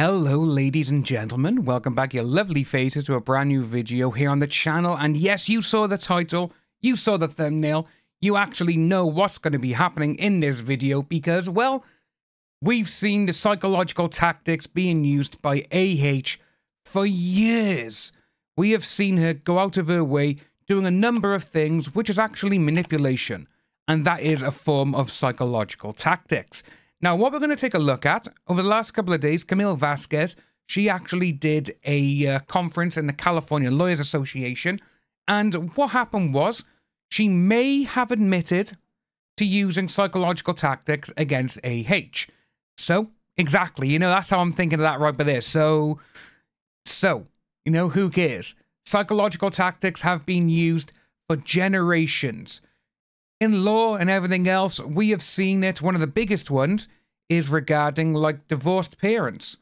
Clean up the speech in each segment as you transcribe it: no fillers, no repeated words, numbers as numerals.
Hello ladies and gentlemen, welcome back your lovely faces to a brand new video here on the channel. And yes, you saw the title, you saw the thumbnail, you actually know what's going to be happening in this video because, well, we've seen the psychological tactics being used by AH for years. We have seen her go out of her way doing a number of things which is actually manipulation, and that is a form of psychological tactics. Now, what we're going to take a look at, over the last couple of days, Camille Vasquez, she actually did a conference in the California Lawyers Association, and what happened was, she may have admitted to using psychological tactics against AH. So, exactly, that's how I'm thinking of that right by there. So, who cares? Psychological tactics have been used for generations. In law and everything else, we have seen it. One of the biggest ones is regarding, like, divorced parents.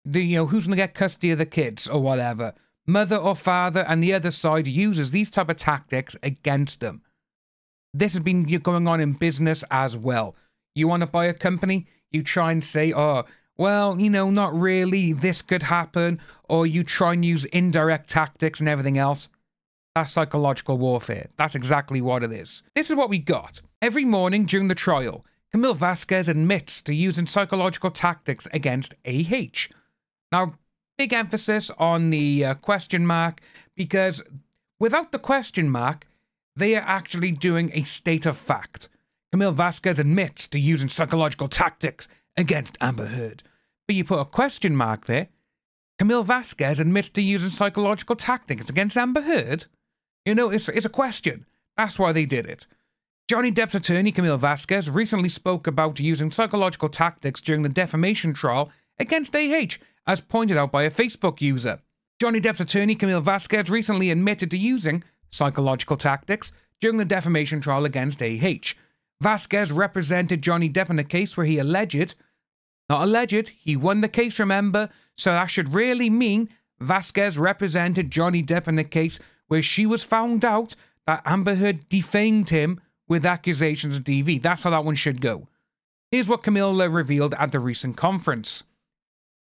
Who's going to get custody of the kids or whatever. Mother or father and the other side uses these type of tactics against them. This has been going on in business as well. You want to buy a company, you try and say, oh, well, not really, this could happen, or you try and use indirect tactics and everything else. That's psychological warfare. That's exactly what it is. This is what we got. Every morning during the trial, Camille Vasquez admits to using psychological tactics against AH. Now, big emphasis on the question mark, because without the question mark, they are actually doing a state of fact. Camille Vasquez admits to using psychological tactics against Amber Heard. But you put a question mark there. Camille Vasquez admits to using psychological tactics against Amber Heard. It's a question. That's why they did it. Johnny Depp's attorney, Camille Vasquez, recently spoke about using psychological tactics during the defamation trial against AH, as pointed out by a Facebook user. Johnny Depp's attorney, Camille Vasquez, recently admitted to using psychological tactics during the defamation trial against AH. Vasquez represented Johnny Depp in a case where he he won the case, remember? So that should really mean Vasquez represented Johnny Depp in a case where she was found out that Amber Heard defamed him with accusations of DV. That's how that one should go. Here's what Camille revealed at the recent conference.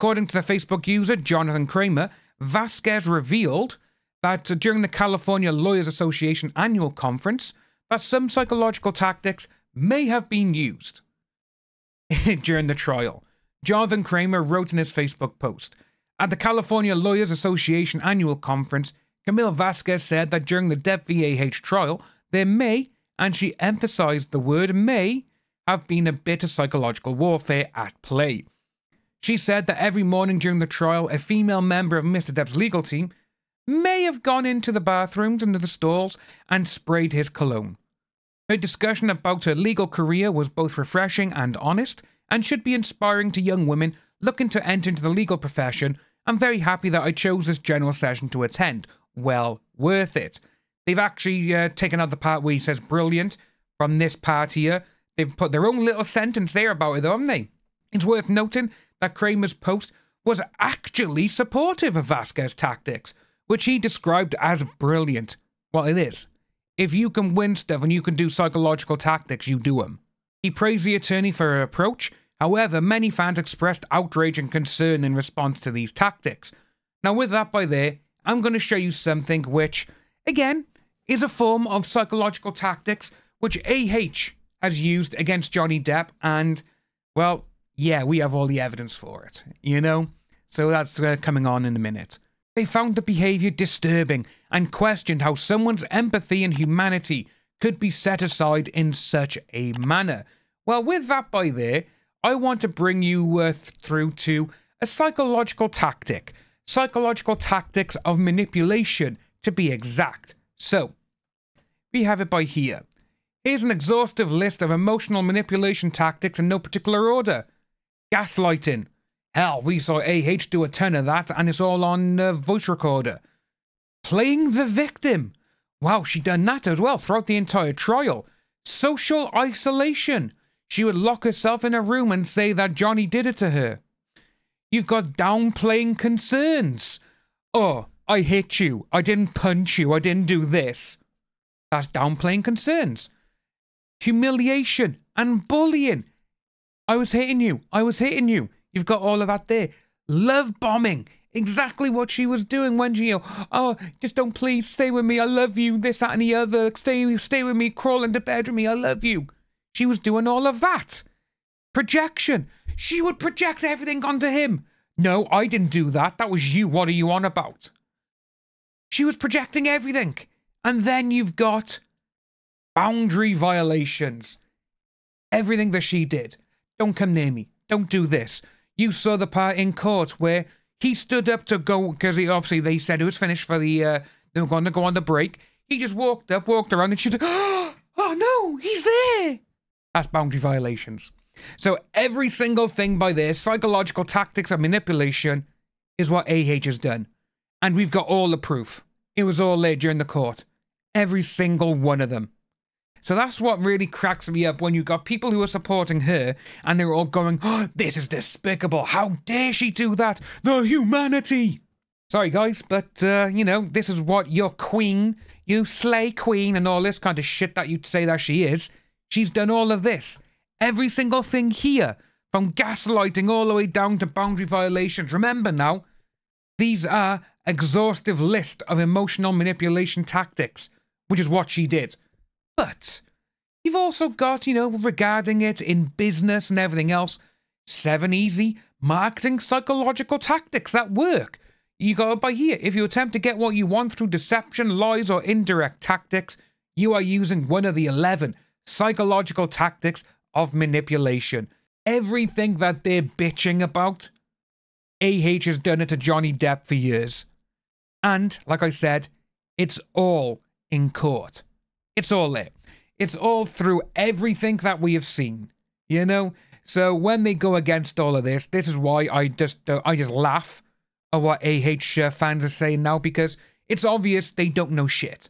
According to the Facebook user Jonathan Kramer, Vasquez revealed that during the California Lawyers Association annual conference, that some psychological tactics may have been used during the trial. Jonathan Kramer wrote in his Facebook post, at the California Lawyers Association annual conference, Camille Vasquez said that during the Depp v. AH trial, there may, and she emphasized the word may, have been a bit of psychological warfare at play. She said that every morning during the trial, a female member of Mr. Depp's legal team may have gone into the bathrooms and the stalls and sprayed his cologne. Her discussion about her legal career was both refreshing and honest, and should be inspiring to young women looking to enter into the legal profession. I'm very happy that I chose this general session to attend. Well worth it. They've actually taken out the part where he says brilliant from this part here. They've put their own little sentence there about it, though, haven't they? It's worth noting that Kramer's post was actually supportive of Vasquez's tactics, which he described as brilliant. Well, it is. If you can win stuff and you can do psychological tactics, you do them. He praised the attorney for her approach. However, many fans expressed outrage and concern in response to these tactics. Now, with that by there, I'm going to show you something which, again, is a form of psychological tactics which AH has used against Johnny Depp, and, well, yeah, we have all the evidence for it, So that's coming on in a minute. They found the behavior disturbing and questioned how someone's empathy and humanity could be set aside in such a manner. Well, with that by there, I want to bring you through to a psychological tactic. Psychological tactics of manipulation, to be exact. So, we have it by here. Here's an exhaustive list of emotional manipulation tactics in no particular order. Gaslighting. Hell, we saw AH do a ton of that, and it's all on voice recorder. Playing the victim. Wow, she done that as well throughout the entire trial. Social isolation. She would lock herself in a room and say that Johnny did it to her. You've got downplaying concerns. Oh, I hit you. I didn't punch you. I didn't do this. That's downplaying concerns. Humiliation and bullying. I was hitting you. You've got all of that there. Love bombing. Exactly what she was doing when she, oh, just don't please stay with me. I love you. This, that, and the other. Stay with me. Crawl into bed with me. I love you. She was doing all of that. Projection. She would project everything onto him. No, I didn't do that. That was you. What are you on about? She was projecting everything. And then you've got boundary violations. Everything that she did. Don't come near me. Don't do this. You saw the part in court where he stood up to go, because obviously they said it was finished for the, they were going to go on the break. He just walked up, walked around, and she's like, oh no, he's there. That's boundary violations. So every single thing by this, psychological tactics and manipulation, is what AH has done. And we've got all the proof. It was all there during the court. Every single one of them. So that's what really cracks me up when you've got people who are supporting her and they're all going, oh, this is despicable. How dare she do that? The humanity. Sorry, guys, but, you know, this is what your queen, you slay queen and all this kind of shit that you'd say that she is. She's done all of this. Every single thing here, from gaslighting all the way down to boundary violations. Remember now, these are exhaustive list of emotional manipulation tactics, which is what she did. But you've also got, you know, regarding it in business and everything else, 7 easy marketing psychological tactics that work. You got it by here. If you attempt to get what you want through deception, lies, or indirect tactics, you are using one of the 11 psychological tactics of manipulation. Everything that they're bitching about, AH has done it to Johnny Depp for years. And, like I said, it's all in court. It's all there. It's all through everything that we have seen, you know? So when they go against all of this, this is why I just laugh at what AH fans are saying now, because it's obvious they don't know shit.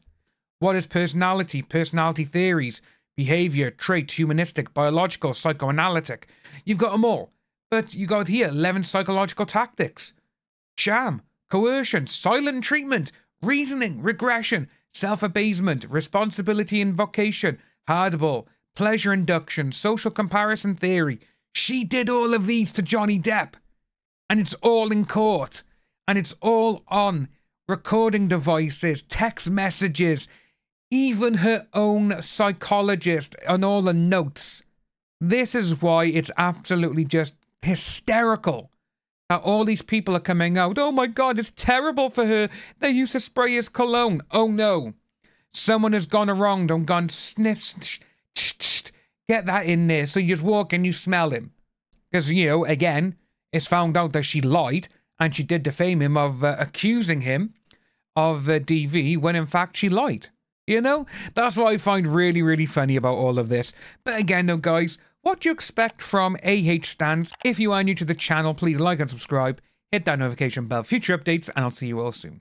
What is personality? Personality theories, behavior, traits, humanistic, biological, psychoanalytic. You've got them all. But you got here 11 psychological tactics. Charm, coercion, silent treatment, reasoning, regression, self-abasement, responsibility invocation, hardball, pleasure induction, social comparison theory. She did all of these to Johnny Depp. And it's all in court. And it's all on recording devices, text messages, even her own psychologist and all the notes. This is why it's absolutely just hysterical that all these people are coming out. Oh my God, it's terrible for her. They used to spray his cologne. Oh no. Someone has gone around and gone sniff, get that in there. So you just walk and you smell him. Because, you know, again, it's found out that she lied and she did defame him of accusing him of DV when in fact she lied. You know, that's what I find really, really funny about all of this. But again, though, guys, what do you expect from AH stans? If you are new to the channel, please like and subscribe, hit that notification bell for future updates, and I'll see you all soon.